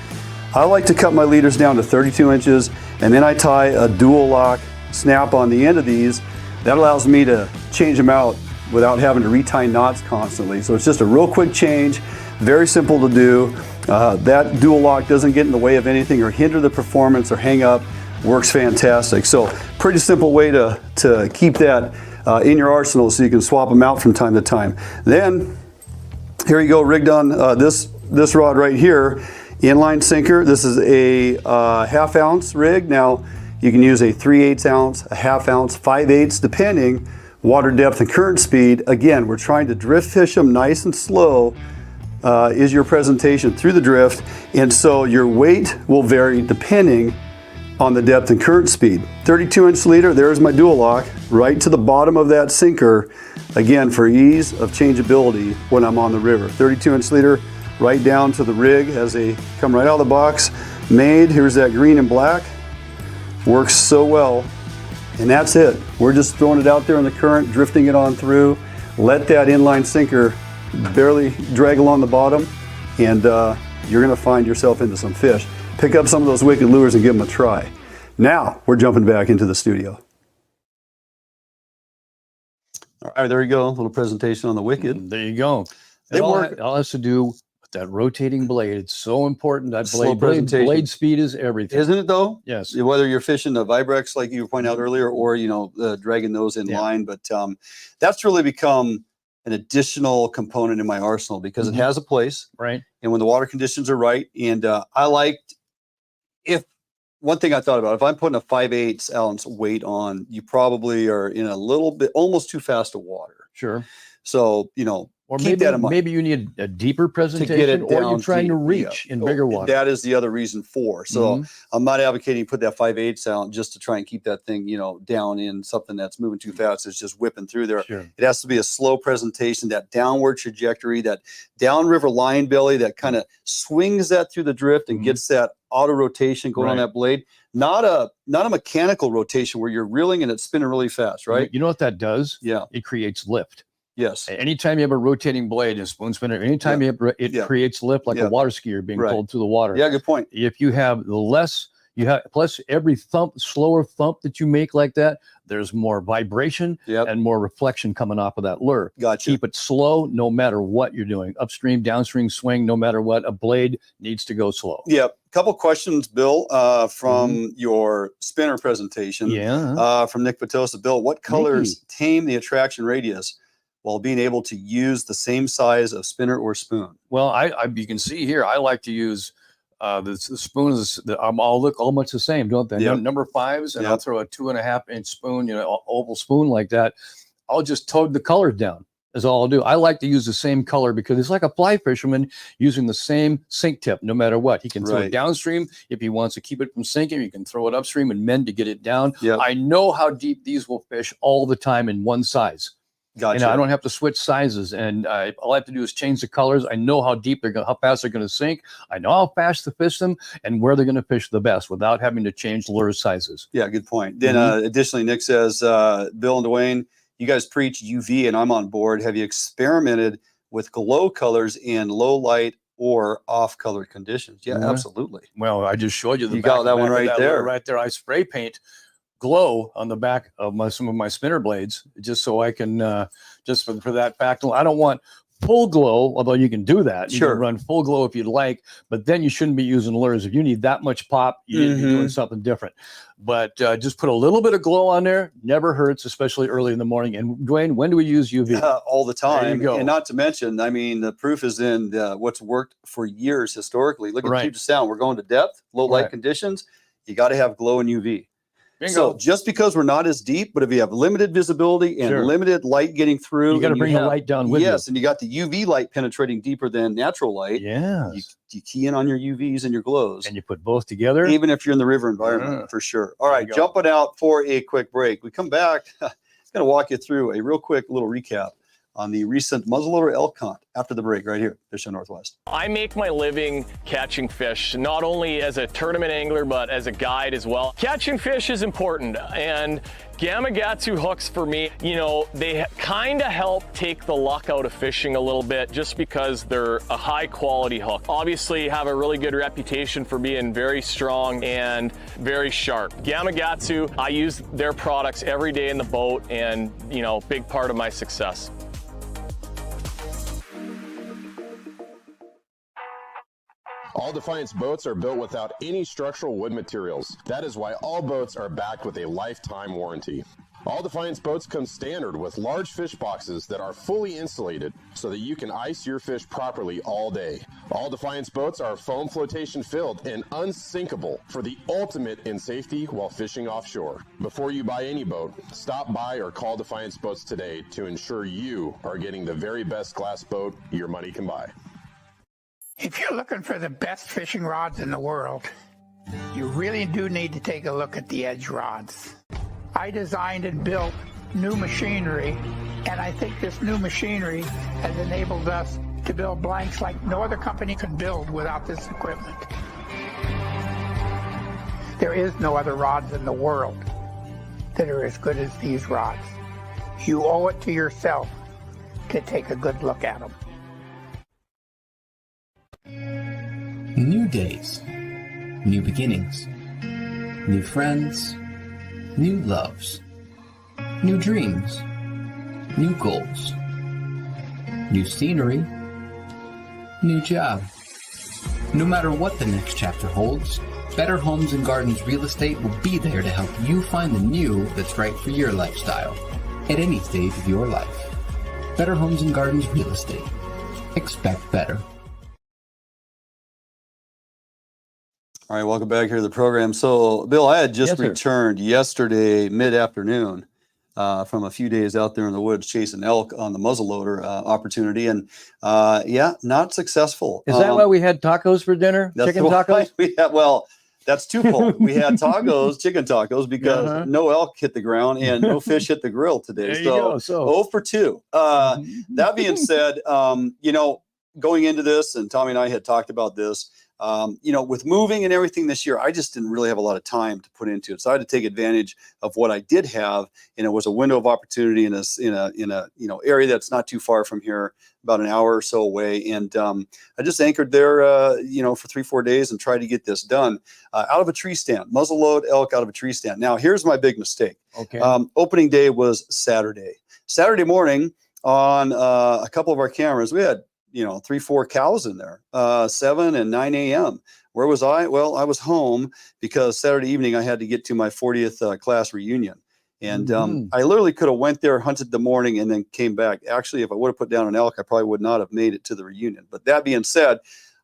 I like to cut my leaders down to 32 inches, and then I tie a dual lock snap on the end of these. That allows me to change them out without having to retie knots constantly. So it's just a real quick change, very simple to do. That dual lock doesn't get in the way of anything or hinder the performance or hang up. Works fantastic. So pretty simple way to keep that in your arsenal so you can swap them out from time to time. Then here you go, rigged on this rod right here. Inline sinker. This is a ½ ounce rig. Now you can use a 3/8 ounce, a ½ ounce, 5/8, depending water depth and current speed. Again, we're trying to drift fish them nice and slow is your presentation through the drift, and so your weight will vary depending on the depth and current speed. 32-inch leader, there's my dual lock right to the bottom of that sinker, again for ease of changeability when I'm on the river. 32-inch leader right down to the rig as they come right out of the box. Made, here's that green and black. Works so well. And that's it. We're just throwing it out there in the current, drifting it on through. Let that inline sinker barely drag along the bottom, and you're gonna find yourself into some fish. Pick up some of those wicked lures and give them a try. Now we're jumping back into the studio. All right, there you go. A little presentation on the Wicked. There you go. They work. All has to do with that rotating blade. It's so important. That Slow blade speed is everything. Isn't it though? Yes. Whether you're fishing a Vibrex, like you pointed out earlier, or, dragging those in line. But that's really become an additional component in my arsenal because it has a place. Right. And when the water conditions are right. And I liked, one thing I thought about, if I'm putting a 5/8 ounce weight on, you probably are in a little bit, almost too fast of water. Sure. So, or keep that in mind. Maybe you need a deeper presentation, to get it or down you're trying to reach in bigger water. That is the other reason for. So I'm not advocating you put that 5/8 out just to try and keep that thing, down in something that's moving too fast. It's just whipping through there. Sure. It has to be a slow presentation, that downward trajectory, that downriver line belly that kind of swings that through the drift and gets that auto rotation going on that blade. Not a mechanical rotation where you're reeling and it's spinning really fast, right? You know what that does? Yeah. It creates lift. Yes. Anytime you have a rotating blade, a spoon spinner, anytime you have, it creates lift like a water skier being pulled through the water. Yeah, good point. If you have the less, plus every slower thump that you make like that, there's more vibration and more reflection coming off of that lure. Gotcha. Keep it slow no matter what you're doing. Upstream, downstream swing, no matter what, a blade needs to go slow. Yeah. Couple questions, Bill, from your spinner presentation. Yeah. From Nick Patosa. Bill, what colors tame the attraction radius while being able to use the same size of spinner or spoon? Well, you can see here, I like to use the spoons. All look almost the same, don't they? Number 5s, and I'll throw a 2.5-inch spoon, oval spoon like that. I'll just tone the colors down. Is all I'll do. I like to use the same color because it's like a fly fisherman using the same sink tip no matter what. He can throw it downstream if he wants to keep it from sinking. You can throw it upstream and mend to get it down. I know how deep these will fish all the time in one size. Gotcha. I don't have to switch sizes, and all I have to do is change the colors. I know how deep how fast they're going to sink. I know how fast to fish them and where they're going to fish the best without having to change lure sizes. Yeah, good point. Then additionally, Nick says, Bill and Duane, you guys preach UV and I'm on board. Have you experimented with glow colors in low light or off color conditions? Yeah, absolutely. Well, I just showed you you got that one right there. Right there. I spray paint glow on the back of some of my spinner blades just so I can just for that fact. I don't want full glow, although you can do that. You can run full glow if you'd like, but then you shouldn't be using lures. If you need that much pop, you need to be doing something different. But just put a little bit of glow on there. Never hurts, especially early in the morning. And Duane, when do we use UV? All the time. There you go. And not to mention, I mean, the proof is in what's worked for years historically. Look at Puget Sound. We're going to depth, low light conditions. You got to have glow and UV. Bingo. So just because we're not as deep, but if you have limited visibility and limited light getting through, you got to bring the light down with you. Yes, and you got the UV light penetrating deeper than natural light. Yeah, you key in on your UVs and your glows, and you put both together. Even if you're in the river environment, for sure. All right, jumping out for a quick break. We come back. I'm going to walk you through a real quick little recap on the recent Muzzleloader Elk Hunt after the break right here, Fishing Northwest. I make my living catching fish, not only as a tournament angler, but as a guide as well. Catching fish is important, and Gamakatsu hooks for me, they kind of help take the luck out of fishing a little bit just because they're a high quality hook. Obviously have a really good reputation for being very strong and very sharp. Gamakatsu, I use their products every day in the boat and, big part of my success. All Defiance boats are built without any structural wood materials. That is why all boats are backed with a lifetime warranty. All Defiance boats come standard with large fish boxes that are fully insulated so that you can ice your fish properly all day. All Defiance boats are foam flotation filled and unsinkable for the ultimate in safety while fishing offshore. Before you buy any boat, stop by or call Defiance Boats today to ensure you are getting the very best glass boat your money can buy. If you're looking for the best fishing rods in the world, you really do need to take a look at the Edge rods. I designed and built new machinery, and I think this new machinery has enabled us to build blanks like no other company could build without this equipment. There is no other rods in the world that are as good as these rods. You owe it to yourself to take a good look at them. New days, new beginnings, new friends, new loves, new dreams, new goals, new scenery, new job. No matter what the next chapter holds, Better Homes and Gardens Real Estate will be there to help you find the new that's right for your lifestyle at any stage of your life. Better Homes and Gardens Real Estate. Expect better. All right, welcome back here to the program. So, Bill, I had just Yes, returned yesterday mid-afternoon from a few days out there in the woods chasing elk on the muzzleloader opportunity, and yeah, not successful. Is that why we had tacos for dinner? Chicken tacos? We had, well, that's twofold. We had tacos, chicken tacos, because no elk hit the ground and no fish hit the grill today. There you go. So 0 for 2. That being said, you know, going into this, and Tommy and I had talked about this, you know, with moving and everything this year, I just didn't really have a lot of time to put into it. So I had to take advantage of what I did have, and it was a window of opportunity in a you know, area that's not too far from here, about an hour or so away. And I just anchored there, you know, for 3-4 days and tried to get this done out of a tree stand, muzzleload elk out of a tree stand. Now, here's my big mistake. Okay. Opening day was Saturday. Saturday morning on a couple of our cameras, we had, you know, 3-4 cows in there, 7 and 9 a.m. Where was I? Well, I was home because Saturday evening I had to get to my 40th class reunion. And I literally could have went there, hunted the morning, and then came back. Actually, if I would have put down an elk, I probably would not have made it to the reunion. But that being said,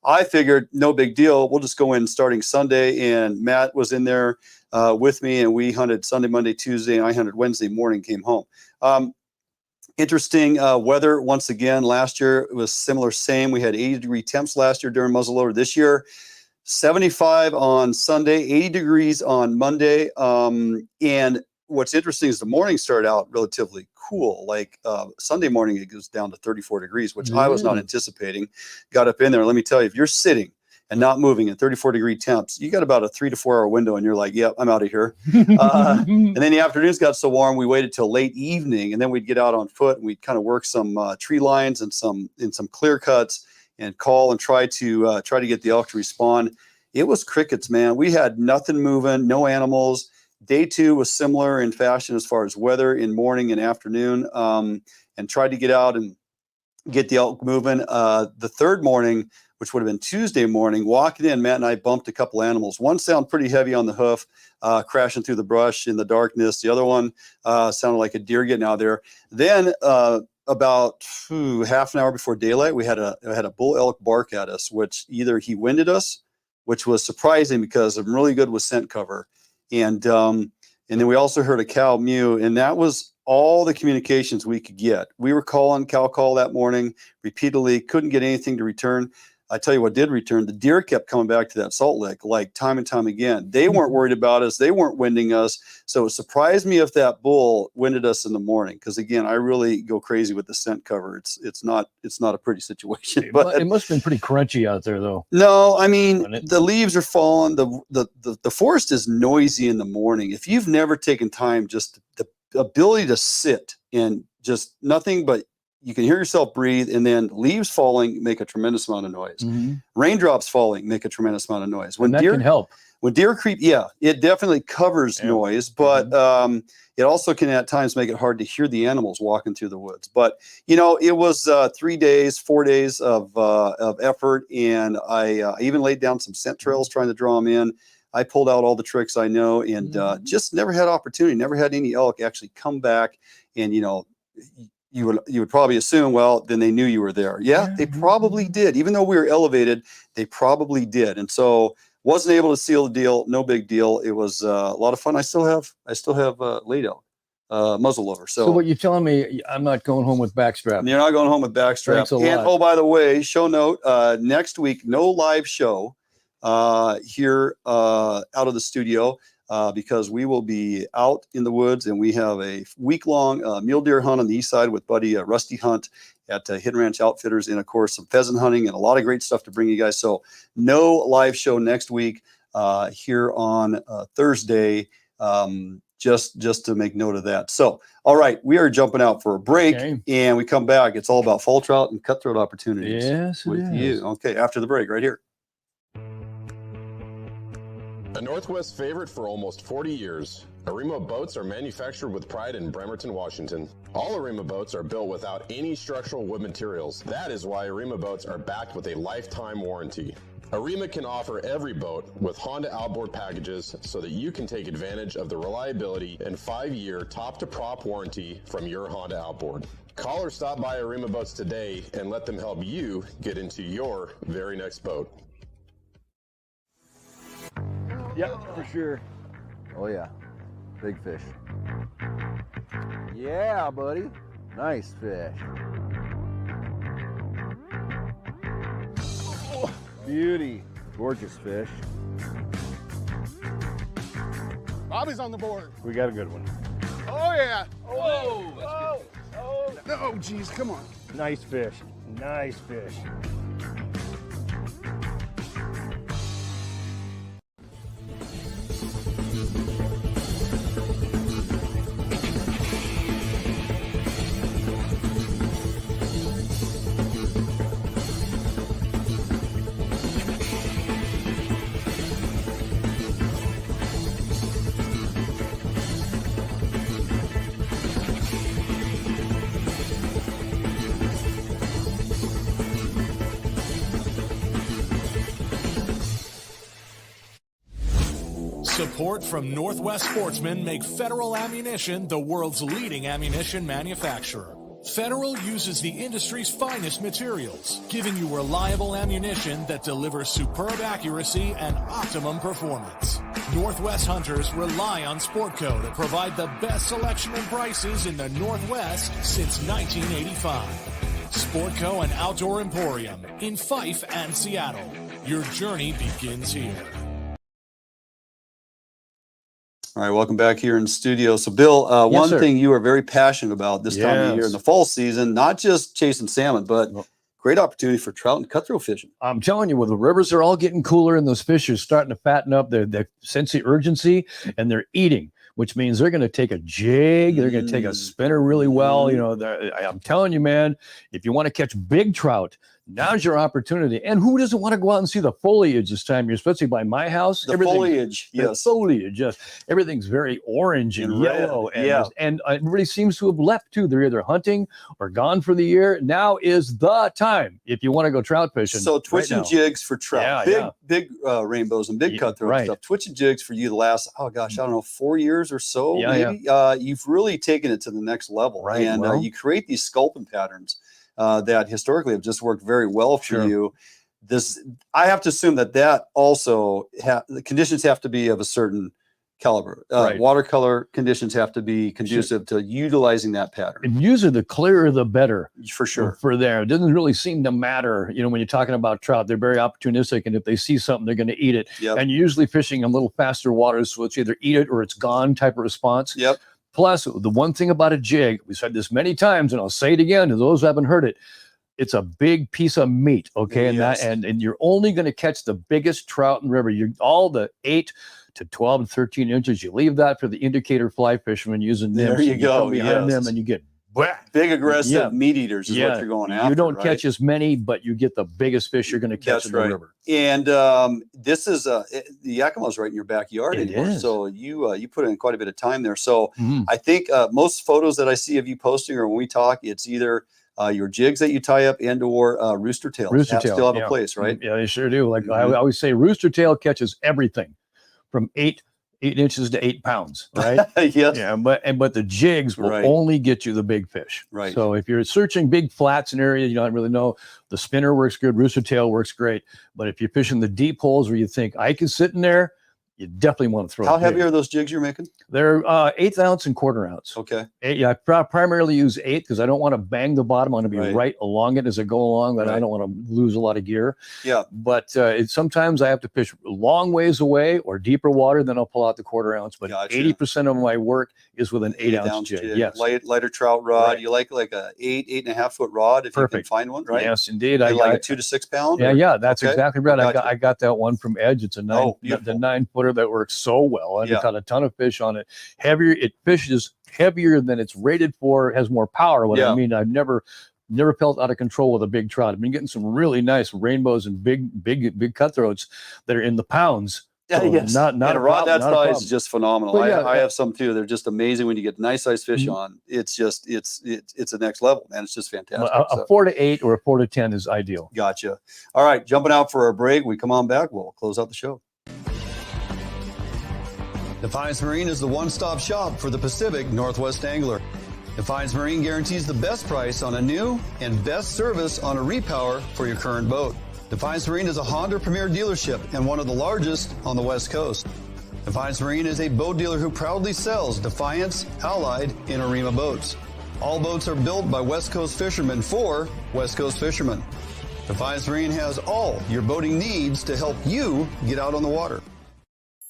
I figured no big deal. We'll just go in starting Sunday. And Matt was in there with me, and we hunted Sunday, Monday, Tuesday, and I hunted Wednesday morning, came home. Interesting weather once again. Last year it was similar, same. We had 80-degree temps last year during muzzleloader. This year, 75 on Sunday, 80 degrees on Monday. And what's interesting is the morning started out relatively cool. Like Sunday morning, it goes down to 34 degrees, which I was not anticipating. Got up in there. Let me tell you, if you're sitting and not moving at 34-degree temps, you got about a 3 to 4 hour window, and you're like, "Yep, I'm out of here." And then the afternoons got so warm, we waited till late evening, and then we'd get out on foot and we'd kind of work some tree lines and some clear cuts and call and try to get the elk to respond. It was crickets, man. We had nothing moving, no animals. Day 2 was similar in fashion as far as weather in morning and afternoon, and tried to get out and get the elk moving. The third morning, which would have been Tuesday morning, walking in, Matt and I bumped a couple animals. One sounded pretty heavy on the hoof, crashing through the brush in the darkness. The other one sounded like a deer getting out there. Then about half an hour before daylight, we had a bull elk bark at us, which either he winded us, which was surprising because I'm really good with scent cover. And then we also heard a cow mew, and that was all the communications we could get. We were calling cow call that morning repeatedly, couldn't get anything to return. I tell you what did return. The deer kept coming back to that salt lick like time and time again. They weren't worried about us. They weren't winding us. So it surprised me if that bull winded us in the morning. Because again, I really go crazy with the scent cover. It's not a pretty situation. But it must have been pretty crunchy out there, though. No, I mean the leaves are falling. The forest is noisy in the morning. If you've never taken time, just the ability to sit and just nothing but you can hear yourself breathe, and then leaves falling make a tremendous amount of noise. Raindrops falling make a tremendous amount of noise. When that can help. When deer creep, yeah, it definitely covers noise, but it also can at times make it hard to hear the animals walking through the woods. But you know, it was 4 days of effort, and I even laid down some scent trails trying to draw them in. I pulled out all the tricks I know, and just never had opportunity, never had any elk actually come back. And you know, you would probably assume, well, then they knew you were there. Yeah, they probably did. Even though we were elevated, they probably did. And so wasn't able to seal the deal. No big deal. It was a lot of fun. I still have laid elk, muzzleloader. So what you're telling me, I'm not going home with backstrap. You're not going home with backstrap. Thanks a lot. And oh, by the way, show note, next week, no live show here out of the studio. Because we will be out in the woods, and we have a week-long mule deer hunt on the east side with buddy Rusty Hunt at Hidden Ranch Outfitters, and of course some pheasant hunting and a lot of great stuff to bring you guys. So no live show next week here on Thursday, just to make note of that. So all right, we are jumping out for a break, and we come back. It's all about fall trout and cutthroat opportunities with you. Okay, after the break right here. A Northwest favorite for almost 40 years, Arima boats are manufactured with pride in Bremerton, Washington. All Arima boats are built without any structural wood materials. That is why Arima boats are backed with a lifetime warranty. Arima can offer every boat with Honda outboard packages so that you can take advantage of the reliability and 5-year top-to-prop warranty from your Honda outboard. Call or stop by Arima Boats today and let them help you get into your very next boat. Yep, for sure. Oh yeah, big fish. Yeah, buddy. Nice fish. Oh, beauty. Gorgeous fish. Bobby's on the board. We got a good one. Oh, yeah. Whoa! Oh, oh. Oh, geez, come on. Nice fish. Nice fish. Support from Northwest Sportsmen make Federal Ammunition the world's leading ammunition manufacturer. Federal uses the industry's finest materials, giving you reliable ammunition that delivers superb accuracy and optimum performance. Northwest hunters rely on Sportco to provide the best selection and prices in the Northwest since 1985. Sportco and Outdoor Emporium in Fife and Seattle. Your journey begins here. All right, welcome back here in studio. So, Bill, one thing you are very passionate about this time of year in the fall season, not just chasing salmon, but great opportunity for trout and cutthroat fishing. I'm telling you, well, the rivers are all getting cooler and those fish are starting to fatten up. They sense the urgency and they're eating, which means they're going to take a jig. They're going to take a spinner really well. You know, I'm telling you, man, if you want to catch big trout, now's your opportunity. And who doesn't want to go out and see the foliage this time? You're especially by my house. The foliage, yes. Foliage, yes. Everything's very orange and yellow. And everybody seems to have left too. They're either hunting or gone for the year. Now is the time if you want to go trout fishing. So twitching jigs for trout, big rainbows and big cutthroat stuff. Twitching jigs for you the last, I don't know, 4 years or so. Maybe. You've really taken it to the next level. Right. And you create these sculpin patterns that historically have just worked very well for you. I have to assume that also the conditions have to be of a certain caliber. Watercolor conditions have to be conducive to utilizing that pattern. And usually the clearer the better. For sure. For there. It doesn't really seem to matter. You know, when you're talking about trout, they're very opportunistic. And if they see something, they're going to eat it. And you're usually fishing in a little faster waters. So it's either eat it or it's gone type of response. Plus, the one thing about a jig, we've said this many times, and I'll say it again to those who haven't heard it, it's a big piece of meat, okay? And you're only going to catch the biggest trout in the river. All the 8 to 12 and 13 inches, you leave that for the indicator fly fishermen using them. There you go. Behind them, and you get big aggressive meat eaters is what you're going after. You don't catch as many, but you get the biggest fish you're going to catch in the river. And this is the Yakima's right in your backyard anymore. So you put in quite a bit of time there. So I think most photos that I see of you posting or when we talk, it's either your jigs that you tie up and or Roostertails. Still have a place, right? Yeah, they sure do. Like I always say, Roostertail catches everything from 8 inches to 8 pounds, right? Yeah, but the jigs will only get you the big fish. Right. So if you're searching big flats in areas you don't really know, the spinner works good, Roostertail works great. But if you're fishing the deep holes where you think I can sit in there, you definitely want to throw. How heavy are those jigs you're making? They're 1/8 ounce and 1/4 ounce. Okay. I primarily use 8 because I don't want to bang the bottom. I want to be right along it as I go along, but I don't want to lose a lot of gear. Yeah. But sometimes I have to fish a long ways away or deeper water, then I'll pull out the 1/4 ounce. But 80% of my work is with an 8 ounce jig. Yes. Lighter trout rod. You like a 8.5 foot rod if you can find one, right? Yes, indeed. I like a 2 to 6 pound. Yeah, that's exactly right. I got that one from Edge. It's a 9-footer that works so well. I caught a ton of fish on it. It fishes heavier than it's rated for. It has more power. I mean, I've never felt out of control with a big trout. I've been getting some really nice rainbows and big cutthroats that are in the pounds. So yes. Not and a a rod problem, that not a size problem. is just phenomenal. Well, yeah, I have some too. They're just amazing when you get nice size fish Mhm. on. It's just it's the next level, man. It's just fantastic. A 4 to 8 or a 4 to 10 is ideal. Gotcha. All right, jumping out for a break. We come on back. We'll close out the show. Defiance Marine is the one-stop shop for the Pacific Northwest angler. Defiance Marine guarantees the best price on a new and best service on a repower for your current boat. Defiance Marine is a Honda Premier dealership and one of the largest on the West Coast. Defiance Marine is a boat dealer who proudly sells Defiance, Allied, and Arima boats. All boats are built by West Coast fishermen for West Coast fishermen. Defiance Marine has all your boating needs to help you get out on the water.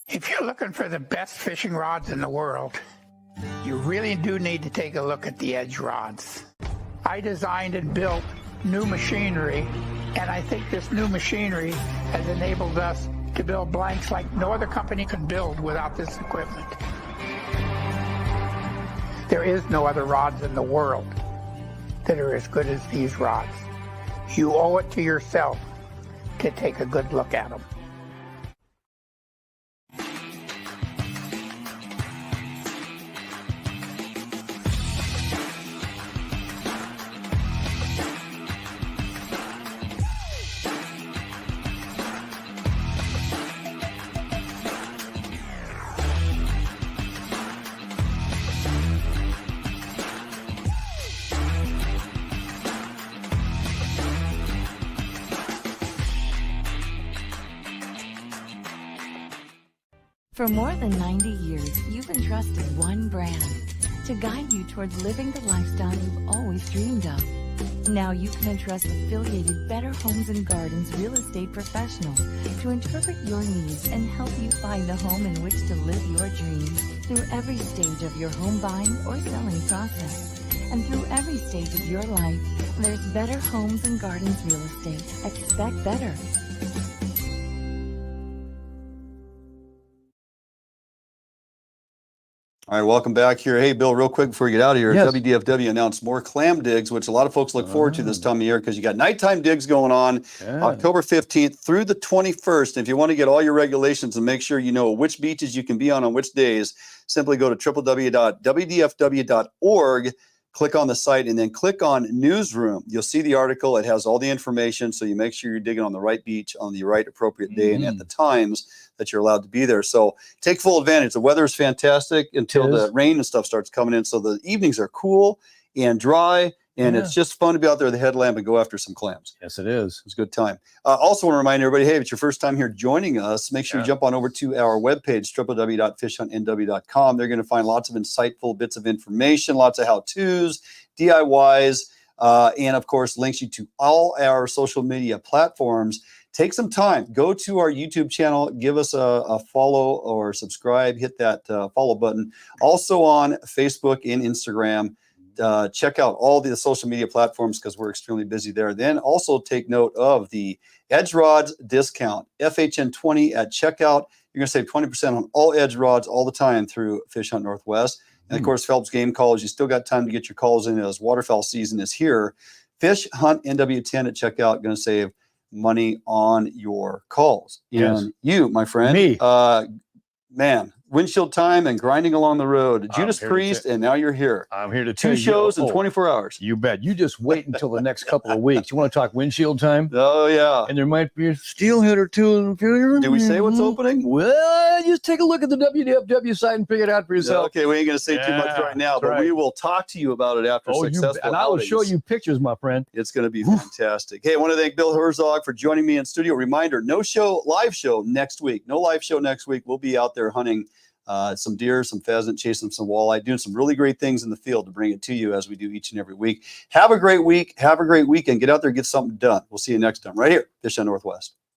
If you're looking for the best fishing rods in the world, you really do need to take a look at the edge rods. I designed and built new machinery, and I think this new machinery has enabled us to build blanks like no other company can build without this equipment. There is no other rods in the world that are as good as these rods. You owe it to yourself to take a good look at them. For more than 90 years, you've entrusted one brand to guide you towards living the lifestyle you've always dreamed of. Now you can entrust affiliated Better Homes and Gardens real estate professionals to interpret your needs and help you find a home in which to live your dreams through every stage of your home buying or selling process. And through every stage of your life, there's Better Homes and Gardens real estate. Expect better. All right, welcome back here. Hey, Bill, real quick before we get out of here, Yes. WDFW announced more clam digs, which a lot of folks look forward to this time of year because you got nighttime digs going on October 15th through the 21st. And if you want to get all your regulations and make sure you know which beaches you can be on which days, simply go to www.wdfw.org, click on the site, and then click on Newsroom. You'll see the article. It has all the information, so you make sure you're digging on the right beach on the right appropriate day and at the times that you're allowed to be there. So take full advantage. The weather is fantastic until the rain and stuff starts coming in. So the evenings are cool and dry, and it's just fun to be out there with a headlamp and go after some clams. Yes, it is. It's a good time. Also want to remind everybody, hey, if it's your first time here joining us, make sure you jump on over to our webpage, www.fishhuntnw.com. They're going to find lots of insightful bits of information, lots of how-tos, DIYs, and, of course, links you to all our social media platforms. Take some time. Go to our YouTube channel. Give us a follow or subscribe. Hit that follow button. Also on Facebook and Instagram. Check out all the social media platforms because we're extremely busy there. Then also take note of the Edge Rods discount, FHN20 at checkout. You're going to save 20% on all Edge Rods all the time through Fish Hunt Northwest. And, of course, Phelps Game Calls. You still got time to get your calls in as waterfowl season is here. Fish Hunt NW10 at checkout. Going to save money on your calls. And you, my friend, Me. Man, windshield time and grinding along the road. Judas Priest, and now you're here. I'm here to tell Two you. shows in 24 hours. You bet. You just wait until the next couple of weeks. You want to talk windshield time? Oh, yeah. And there might be a steelhead or two in the future. Do we say what's opening? Well, just take a look at the WDFW site and figure it out for yourself. Okay, we ain't going to say too much right now, but we will talk to you about it after successful and I will show you pictures, my friend. It's going to be fantastic. Hey, I want to thank Bill Herzog for joining me in studio. Reminder, no live show next week. No live show next week. We'll be out there hunting some deer, some pheasant, chasing some walleye, doing some really great things in the field to bring it to you as we do each and every week. Have a great week. Have a great weekend. Get out there, get something done. We'll see you next time right here, Fish Hunt Northwest.